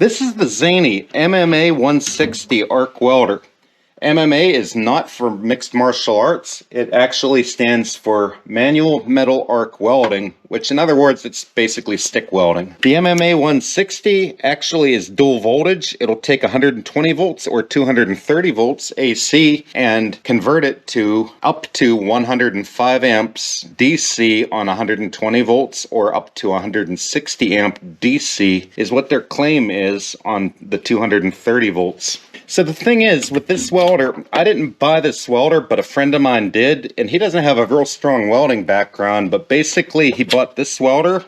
This is the Zeny MMA 160 Arc Welder. MMA is not for mixed martial arts. It actually stands for Manual Metal Arc Welding, which in other words, it's basically stick welding. The MMA 160 actually is dual voltage. It'll take 120 volts or 230 volts AC and convert it to up to 105 amps DC on 120 volts or up to 160 amp DC is what their claim is on the 230 volts. So the thing is, with this welder, I didn't buy this welder, but a friend of mine did, and he doesn't have a real strong welding background, but basically he bought this welder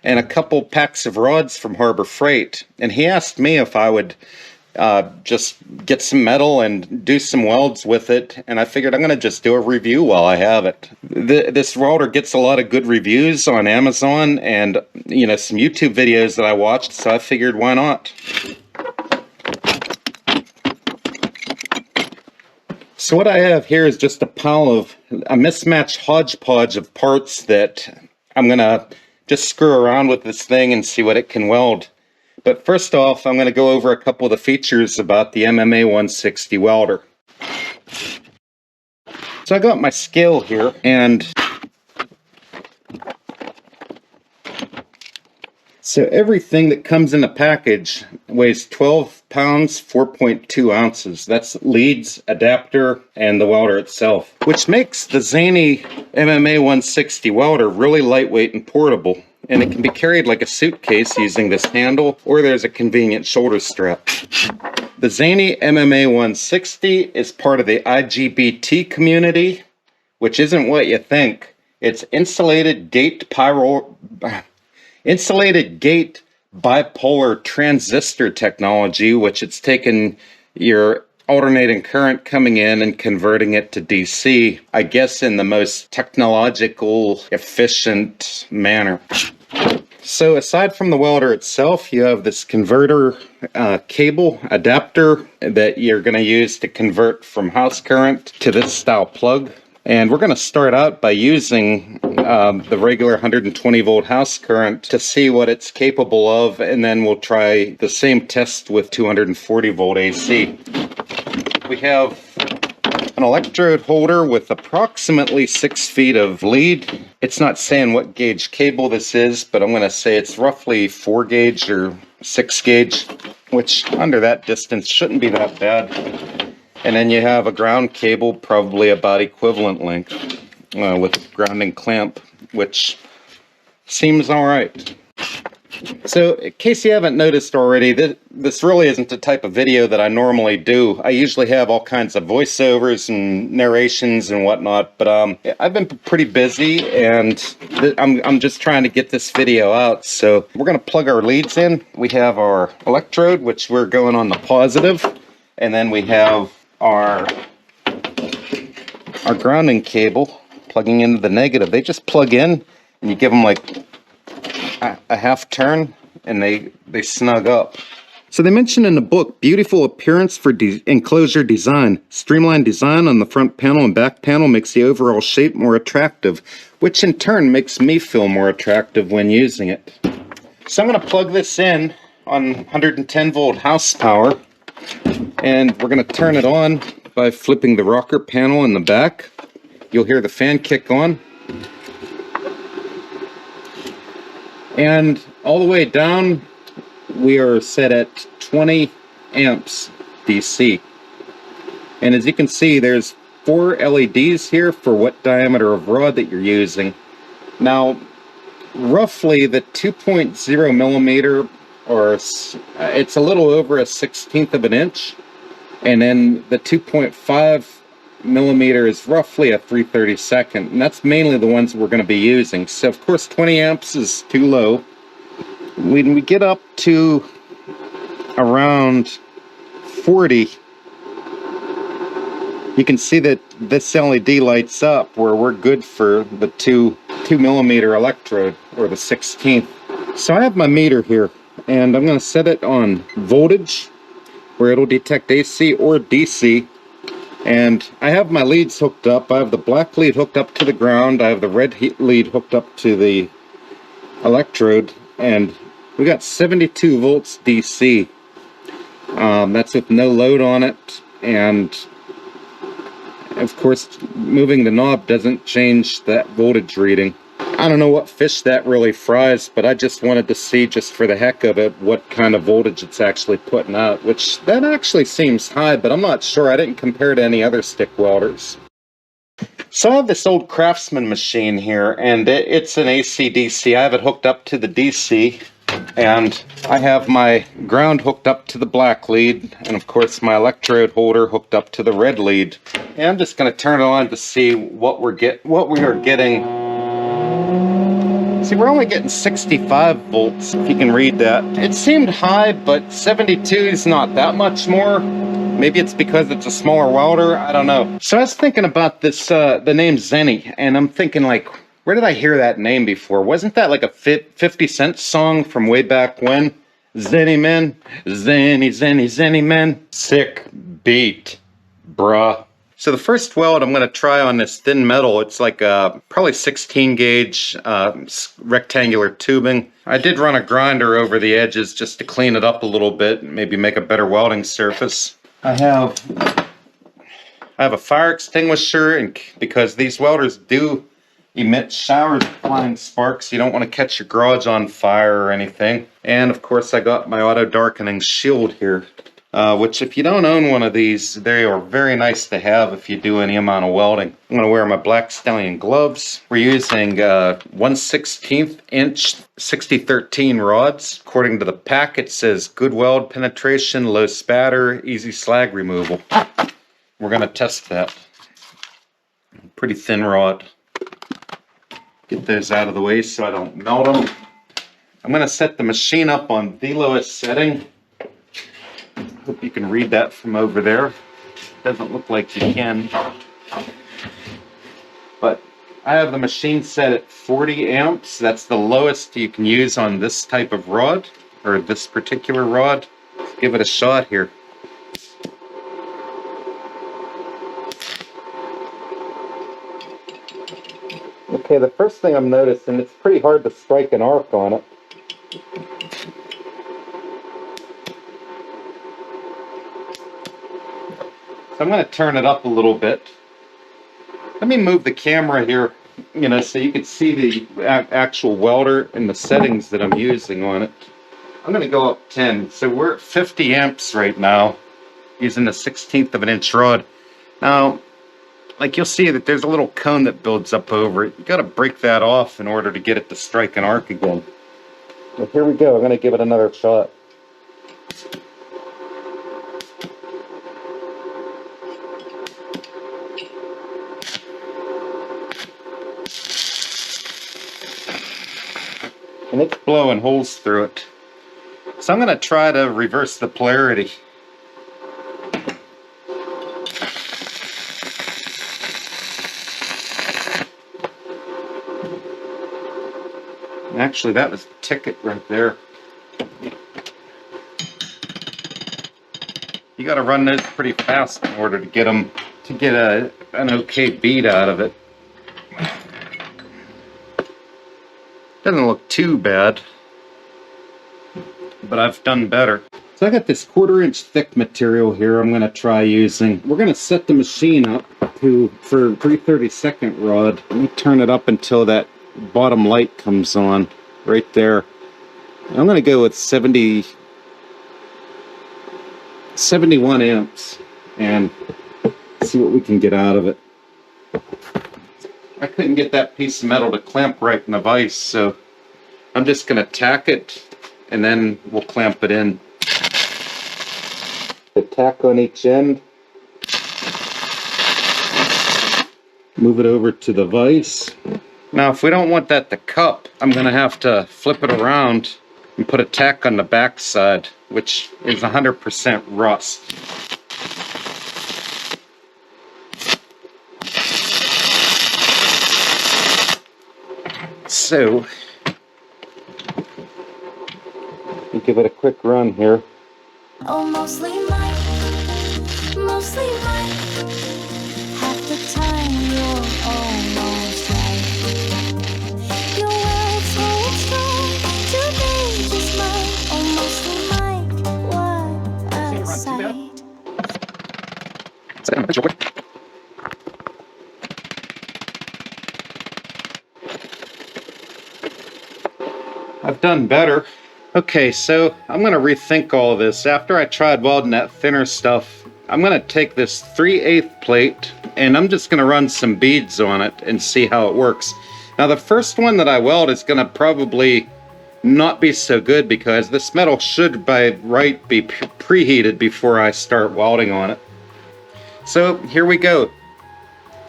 and a couple packs of rods from Harbor Freight, and he asked me if I would just get some metal and do some welds with it, and I figured I'm going to just do a review while I have it. This welder gets a lot of good reviews on Amazon and, some YouTube videos that I watched, so I figured why not? So what I have here is just a mismatched hodgepodge of parts that I'm going to just screw around with this thing and see what it can weld. But first off, I'm going to go over a couple of the features about the MMA 160 welder. So I got my scale here, and so everything that comes in the package weighs 12 pounds, 4.2 ounces. That's leads, adapter, and the welder itself, which makes the Zeny MMA 160 welder really lightweight and portable. And it can be carried like a suitcase using this handle, or there's a convenient shoulder strap. The Zeny MMA 160 is part of the IGBT community, which isn't what you think. It's insulated gate bipolar transistor technology, which it's taken your alternating current coming in and converting it to DC, I guess in the most technological, efficient manner. So aside from the welder itself, you have this converter cable adapter that you're going to use to convert from house current to this style plug. And we're going to start out by using the regular 120 volt house current to see what it's capable of, and then we'll try the same test with 240 volt AC. We have an electrode holder with approximately 6 feet of lead. It's not saying what gauge cable this is, but I'm going to say it's roughly 4 gauge or 6 gauge, which under that distance shouldn't be that bad. And then you have a ground cable, probably about equivalent length, with a grounding clamp, which seems all right. So, in case you haven't noticed already, this really isn't the type of video that I normally do. I usually have all kinds of voiceovers and narrations and whatnot, but I've been pretty busy, and I'm just trying to get this video out. So we're going to plug our leads in. We have our electrode, which we're going on the positive, and then we have our grounding cable plugging into the negative. They just plug in, and you give them like a half turn, and they snug up. So they mentioned in the book, beautiful appearance for enclosure design. Streamlined design on the front panel and back panel makes the overall shape more attractive, which in turn makes me feel more attractive when using it. So I'm going to plug this in on 110 volt house power, and we're going to turn it on by flipping the rocker panel in the back. You'll hear the fan kick on. And all the way down, we are set at 20 amps DC. And as you can see, there's 4 LEDs here for what diameter of rod that you're using. Now, roughly the 2.0 millimeter, or it's a little over a 1/16 of an inch. And then the 2.5 millimeter is roughly a 3/32, and that's mainly the ones we're going to be using. So of course 20 amps is too low. When we get up to around 40, you can see that this LED lights up where we're good for the 2 millimeter electrode, or the 1/16. So I have my meter here, and I'm going to set it on voltage, where it'll detect AC or DC. And I have my leads hooked up. I have the black lead hooked up to the ground. I have the red lead hooked up to the electrode. And we got 72 volts DC. That's with no load on it, and of course moving the knob doesn't change that voltage reading. I don't know what fish that really fries, but I just wanted to see, just for the heck of it, what kind of voltage it's actually putting out, which that actually seems high, but I'm not sure. I didn't compare to any other stick welders. So I have this old Craftsman machine here, and it's an AC/DC. I have it hooked up to the DC, and I have my ground hooked up to the black lead, and of course my electrode holder hooked up to the red lead. And I'm just going to turn it on to see what we are getting. See, we're only getting 65 volts, if you can read that. It seemed high, but 72 is not that much more. Maybe it's because it's a smaller welder, I don't know. So I was thinking about this, the name Zeny, and I'm thinking, like, where did I hear that name before? Wasn't that like a 50 Cent song from way back when? Zeny men, Zeny, Zeny, Zeny men. Sick beat, bruh. So the first weld I'm going to try on this thin metal, it's like probably 16 gauge rectangular tubing. I did run a grinder over the edges just to clean it up a little bit, maybe make a better welding surface. I have a fire extinguisher, and because these welders do emit showers of flying sparks, you don't want to catch your garage on fire or anything. And of course I got my auto darkening shield here. Which, if you don't own one of these, they are very nice to have if you do any amount of welding. I'm going to wear my Black Stallion gloves. We're using 1/16 inch 6013 rods. According to the pack, it says good weld penetration, low spatter, easy slag removal. We're going to test that. Pretty thin rod. Get those out of the way so I don't melt them. I'm going to set the machine up on the lowest setting. Hope you can read that from over there. Doesn't look like you can. But I have the machine set at 40 amps. That's the lowest you can use on this type of rod, or this particular rod. Let's give it a shot here. Okay, the first thing I'm noticing, it's pretty hard to strike an arc on it. So I'm going to turn it up a little bit. Let me move the camera here, so you can see the actual welder and the settings that I'm using on it. I'm going to go up 10. So we're at 50 amps right now, using a 1/16 of an inch rod. Now, like, you'll see that there's a little cone that builds up over it. You got to break that off in order to get it to strike an arc again. So here we go. I'm going to give it another shot. And it's blowing holes through it. So I'm going to try to reverse the polarity. Actually, that was the ticket right there. You got to run those pretty fast in order to get them, to get an okay beat out of it. Doesn't look too bad, but I've done better. So I got this 1/4 inch thick material here I'm going to try using. We're going to set the machine up for 3/32 rod. Let me turn it up until that bottom light comes on right there. I'm going to go with 71 amps and see what we can get out of it. I couldn't get that piece of metal to clamp right in the vise, so I'm just going to tack it and then we'll clamp it in. The tack on each end. Move it over to the vise. Now, if we don't want that to cup, I'm going to have to flip it around and put a tack on the back side, which is 100% rust. So, we'll give it a quick run here. Oh, mostly mine, mostly mine. Half the time you're almost right. Your world's so strong, today just mine. Oh, mostly mine. What I I've done better. Okay, so I'm gonna rethink all of this. After I tried welding that thinner stuff, I'm gonna take this 3/8 plate and I'm just gonna run some beads on it and see how it works. Now the first one that I weld is gonna probably not be so good because this metal should by right be preheated before I start welding on it. So here we go.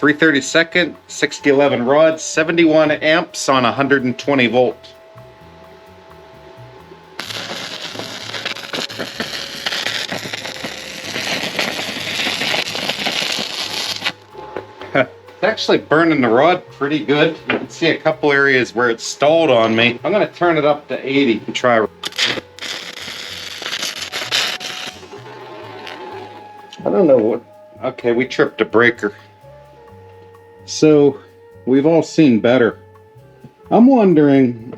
3/32, 6011 rods, 71 amps on 120 volt. It's actually burning the rod pretty good. You can see a couple areas where it's stalled on me. I'm gonna turn it up to 80 and try. I don't know what. Okay, we tripped a breaker. So we've all seen better. I'm wondering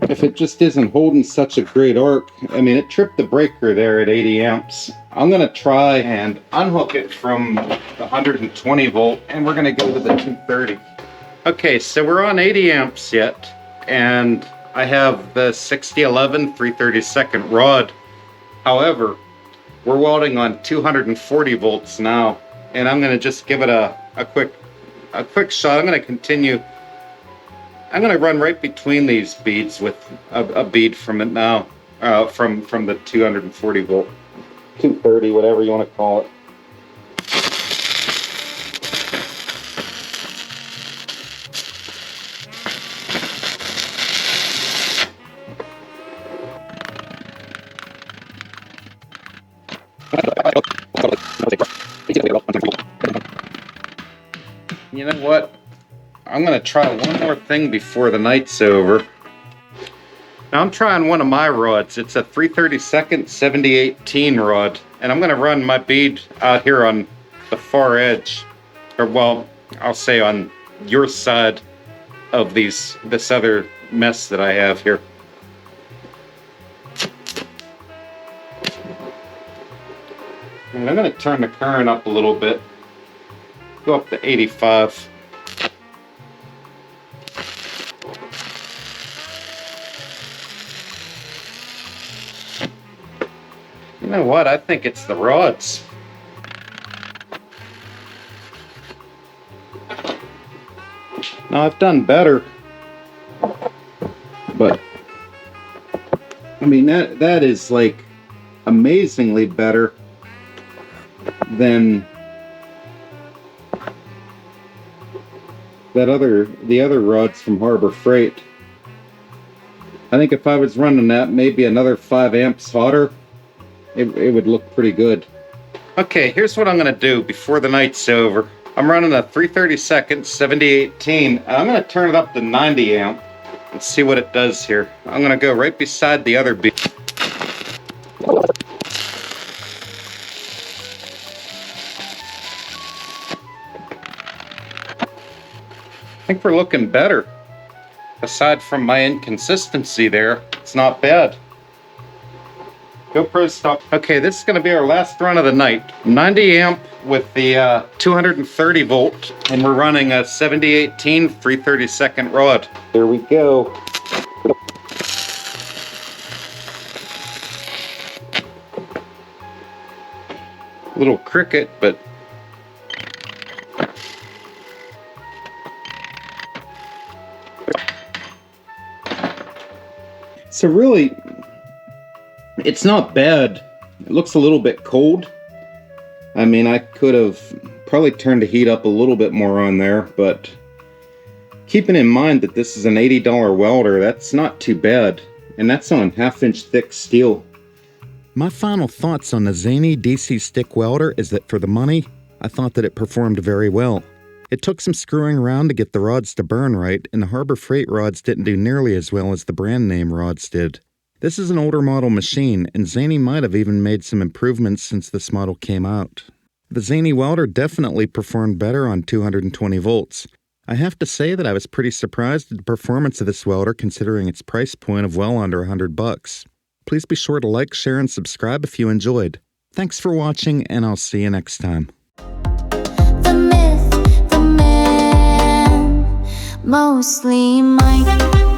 if it just isn't holding such a great arc. I mean, it tripped the breaker there at 80 amps. I'm gonna try and unhook it from the 120 volt and we're gonna go to the 230. Okay, so we're on 80 amps yet, and I have the 6011 3/32 rod. However, we're welding on 240 volts now, and I'm gonna just give it a quick shot. I'm gonna continue. I'm gonna run right between these beads with a bead from it now, from the 240 volt, 230, whatever you want to call it. You know what? I'm gonna try one more thing before the night's over. Now I'm trying one of my rods. It's a 3/32 7018 rod, and I'm gonna run my bead out here on the far edge, or well, I'll say on your side of this other mess that I have here. And I'm gonna turn the current up a little bit. Go up to 85. You know what? I think it's the rods. Now I've done better, but I mean that is like amazingly better than the other rods from Harbor Freight. I think if I was running that maybe another 5 amps hotter, it would look pretty good. Okay, here's what I'm gonna do before the night's over. I'm running a 3/32 7018, and I'm gonna turn it up to 90 amp and see what it does here. I'm gonna go right beside the other bead. I think we're looking better. Aside from my inconsistency there, it's not bad. GoPro stop. Okay, this is gonna be our last run of the night. 90 amp with the 230 volt, and we're running a 7018 3/32 rod. There we go. Little cricket, but so really, it's not bad. It looks a little bit cold. I mean, I could have probably turned the heat up a little bit more on there, but keeping in mind that this is an $80 welder, that's not too bad. And that's on 1/2-inch thick steel. My final thoughts on the Zeny DC stick welder is that for the money, I thought that it performed very well. It took some screwing around to get the rods to burn right, and the Harbor Freight rods didn't do nearly as well as the brand name rods did. This is an older model machine, and Zeny might have even made some improvements since this model came out. The Zeny Welder definitely performed better on 220 volts. I have to say that I was pretty surprised at the performance of this welder considering its price point of well under $100. Please be sure to like, share, and subscribe if you enjoyed. Thanks for watching, and I'll see you next time. mostly Mike.